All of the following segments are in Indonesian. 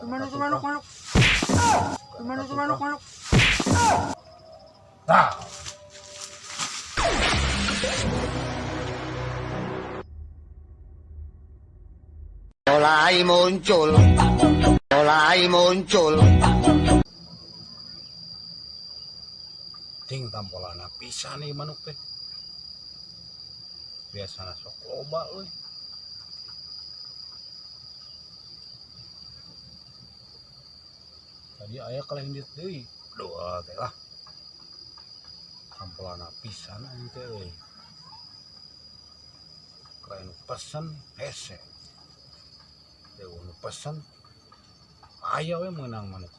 Manuk. Manuk. Tah. Mulai muncul. Ting tampolana pisan nih manuk teh. Biasana sok loba euy. Tadi aya kalendit deui. Doa teh lah. Tampolana pisan aing teh euy. Keren pesen hese. Dewa nu pesen aya we menang manuk.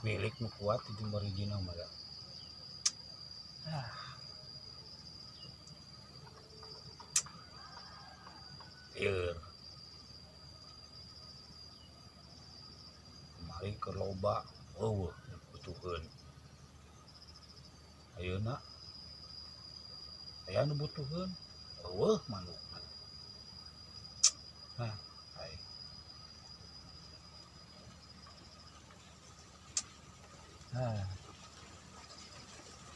Milik nu kuat itu original mah. Ieu. Mari ke loba eueuh butuheun. Ayeuna aya nu butuheun eueuh manuk. Hai.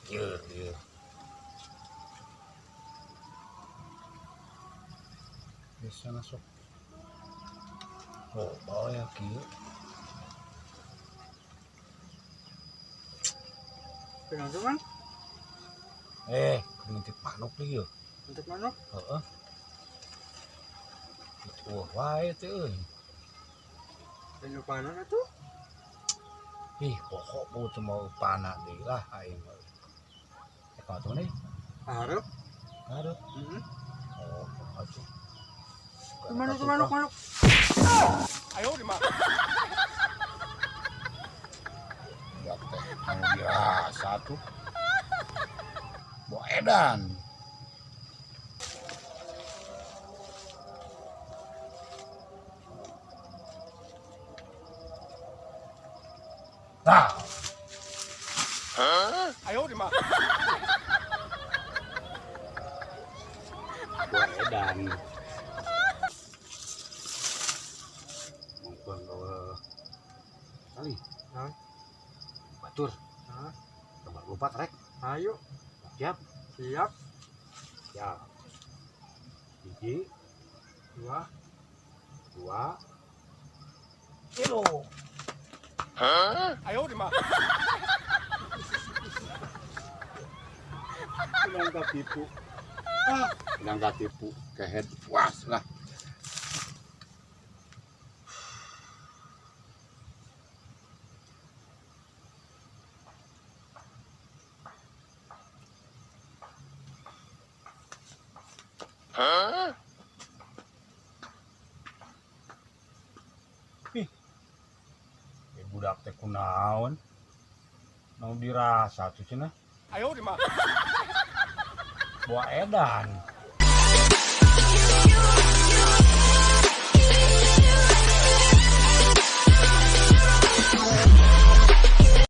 Ieu. Biasana sok. Oh, bawa ya kieu. Kenapa man? Ngintip manuk deui yeuh. Untuk manuk? Heeh. Wah, wae teh euy. Anu panana tuh? Pokok bu cuma panah deui lah aing mah. Ka tuh nih. Hareup. Oh, atuh. Manuk. Ayo di mana? Ya teh anu dirasa tuh. Bo edan. Tah. Ayo di mana? Bo edan. Mungkin kali. Batur. Nomor 4 rek. Ayo. Siap. Siap. Hiji, 2, kilo. Ayo di mana? Nangka tipu kehead puas lah. Budak teh kunaon? Mau dirasa tuh cenah. Ayo di mana? Buah edan.